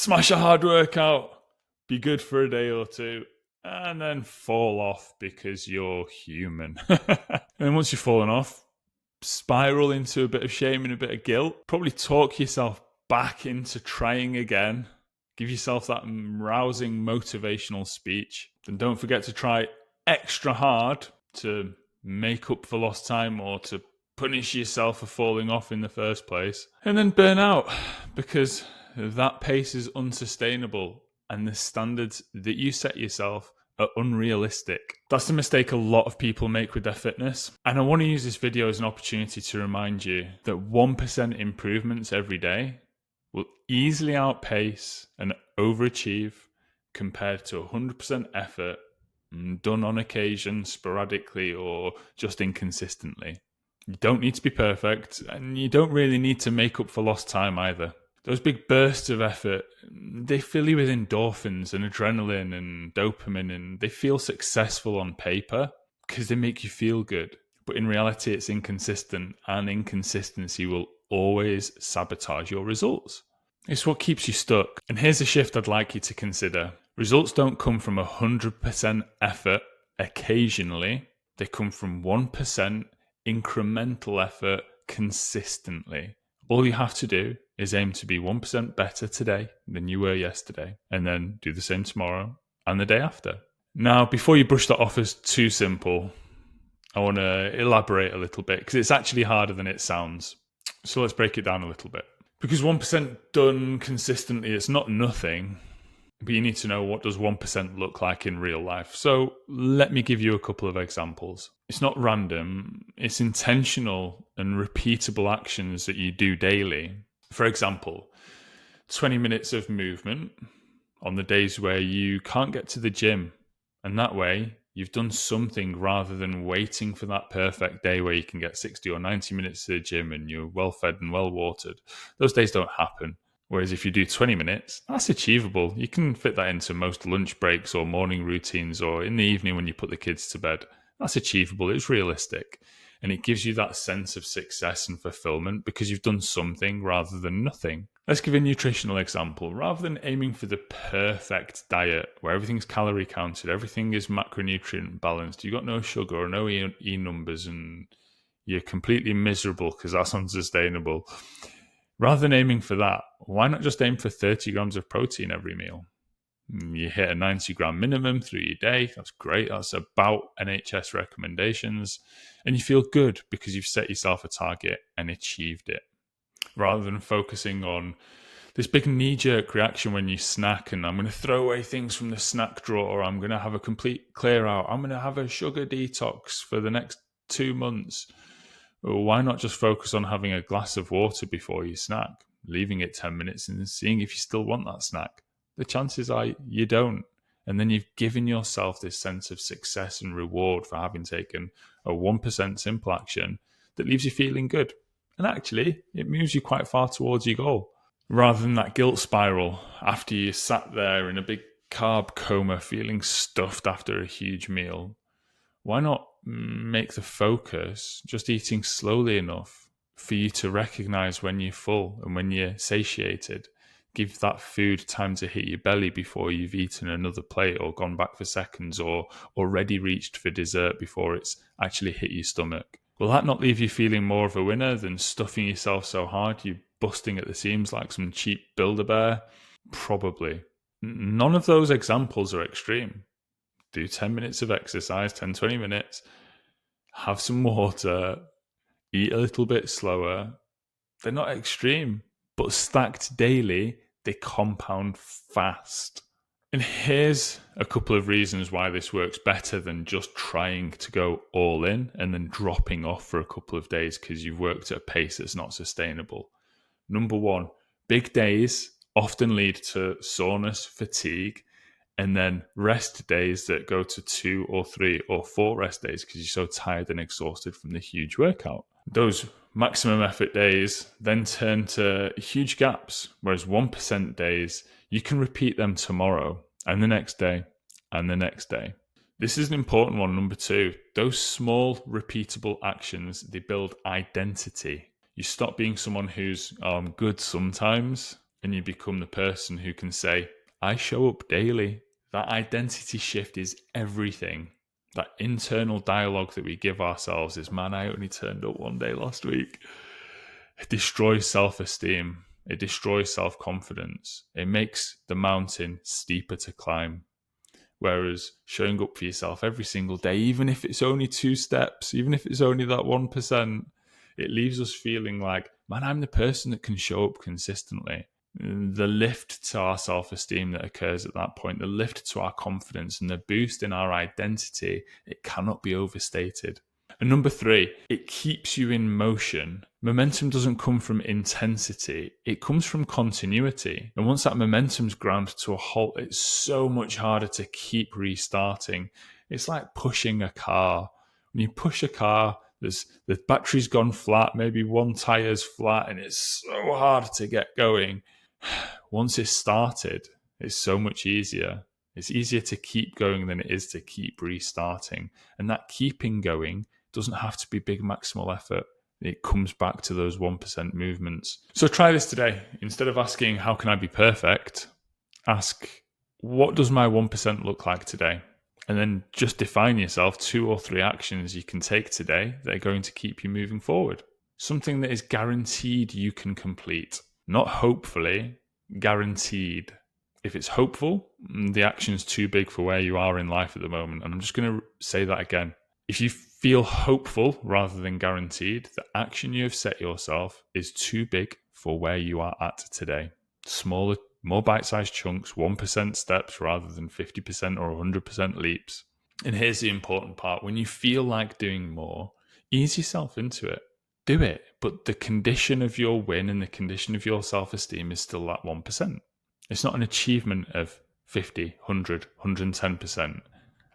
smash a hard workout, be good for a day or two, and then fall off because you're human. And once you've fallen off, spiral into a bit of shame and a bit of guilt. Probably talk yourself back into trying again. Give yourself that rousing motivational speech. And don't forget to try extra hard to make up for lost time or to punish yourself for falling off in the first place. And then burn out, because that pace is unsustainable and the standards that you set yourself are unrealistic. That's the mistake a lot of people make with their fitness. And I want to use this video as an opportunity to remind you that 1% improvements every day will easily outpace and overachieve compared to 100% effort done on occasion, sporadically, or just inconsistently. You don't need to be perfect, and you don't really need to make up for lost time either. Those big bursts of effort, they fill you with endorphins and adrenaline and dopamine, and they feel successful on paper because they make you feel good. But in reality, it's inconsistent, and inconsistency will always sabotage your results. It's what keeps you stuck. And here's a shift I'd like you to consider. Results don't come from 100% effort occasionally. They come from 1% incremental effort consistently. All you have to do is aim to be 1% better today than you were yesterday, and then do the same tomorrow and the day after. Now, before you brush that off as too simple, I want to elaborate a little bit, because it's actually harder than it sounds. So let's break it down a little bit. Because 1% done consistently, it's not nothing, but you need to know, what does 1% look like in real life? So let me give you a couple of examples. It's not random, it's intentional and repeatable actions that you do daily. For example, 20 minutes of movement on the days where you can't get to the gym. And that way, you've done something rather than waiting for that perfect day where you can get 60 or 90 minutes to the gym and you're well fed and well watered. Those days don't happen. Whereas if you do 20 minutes, that's achievable. You can fit that into most lunch breaks or morning routines, or in the evening when you put the kids to bed. That's achievable. It's realistic. And it gives you that sense of success and fulfillment because you've done something rather than nothing. Let's give a nutritional example. Rather than aiming for the perfect diet where everything's calorie counted, everything is macronutrient balanced, you've got no sugar or no E numbers, and you're completely miserable because that's unsustainable. Rather than aiming for that, why not just aim for 30 grams of protein every meal? You hit a 90 gram minimum through your day. That's great. That's about NHS recommendations. And you feel good because you've set yourself a target and achieved it. Rather than focusing on this big knee-jerk reaction when you snack, and I'm going to throw away things from the snack drawer, or I'm going to have a complete clear out, I'm going to have a sugar detox for the next 2 months. Why not just focus on having a glass of water before you snack, leaving it 10 minutes and seeing if you still want that snack? The chances are you don't. And then you've given yourself this sense of success and reward for having taken a 1% simple action that leaves you feeling good. And actually, it moves you quite far towards your goal. Rather than that guilt spiral after you sat there in a big carb coma feeling stuffed after a huge meal, why not make the focus just eating slowly enough for you to recognize when you're full and when you're satiated? Give that food time to hit your belly before you've eaten another plate or gone back for seconds or already reached for dessert before it's actually hit your stomach. Will that not leave you feeling more of a winner than stuffing yourself so hard you're busting at the seams like some cheap Build-A-Bear? Probably. None of those examples are extreme. Do 10 minutes of exercise, 10, 20 minutes, have some water, eat a little bit slower. They're not extreme, but stacked daily, they compound fast. And here's a couple of reasons why this works better than just trying to go all in and then dropping off for a couple of days because you've worked at a pace that's not sustainable. Number one, big days often lead to soreness, fatigue, and then rest days that go to 2 or 3 or 4 rest days because you're so tired and exhausted from the huge workout. Those maximum effort days then turn to huge gaps, whereas 1% days, you can repeat them tomorrow and the next day and the next day. This is an important one, number 2. Those small, repeatable actions, they build identity. You stop being someone who's good sometimes and you become the person who can say, I show up daily. That identity shift is everything. That internal dialogue that we give ourselves is, man, I only turned up one day last week. It destroys self-esteem. It destroys self-confidence. It makes the mountain steeper to climb. Whereas showing up for yourself every single day, even if it's only 2 steps, even if it's only that 1%, it leaves us feeling like, man, I'm the person that can show up consistently. The lift to our self-esteem that occurs at that point, the lift to our confidence and the boost in our identity, it cannot be overstated. And number 3, it keeps you in motion. Momentum doesn't come from intensity. It comes from continuity. And once that momentum's ground to a halt, it's so much harder to keep restarting. It's like pushing a car. When you push a car, the battery's gone flat, maybe one tire's flat, and it's so hard to get going. Once it's started, it's so much easier. It's easier to keep going than it is to keep restarting. And that keeping going doesn't have to be big maximal effort. It comes back to those 1% movements. So try this today. Instead of asking, how can I be perfect? Ask, what does my 1% look like today? And then just define yourself 2 or 3 actions you can take today that are going to keep you moving forward. Something that is guaranteed you can complete. Not hopefully, guaranteed. If it's hopeful, the action's too big for where you are in life at the moment. And I'm just going to say that again. If you feel hopeful rather than guaranteed, the action you have set yourself is too big for where you are at today. Smaller, more bite-sized chunks, 1% steps rather than 50% or 100% leaps. And here's the important part. When you feel like doing more, ease yourself into it. Do it. But the condition of your win and the condition of your self-esteem is still that 1%. It's not an achievement of 50, 100, 110%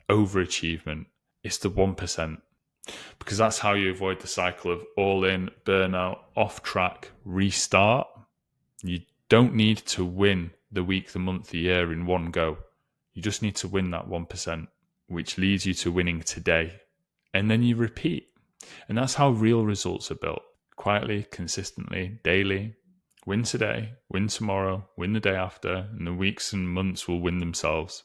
overachievement. It's the 1%. Because that's how you avoid the cycle of all in, burnout, off track, restart. You don't need to win the week, the month, the year in one go. You just need to win that 1%, which leads you to winning today. And then you repeat. And that's how real results are built. Quietly, consistently, daily. Win today, win tomorrow, win the day after, and the weeks and months will win themselves.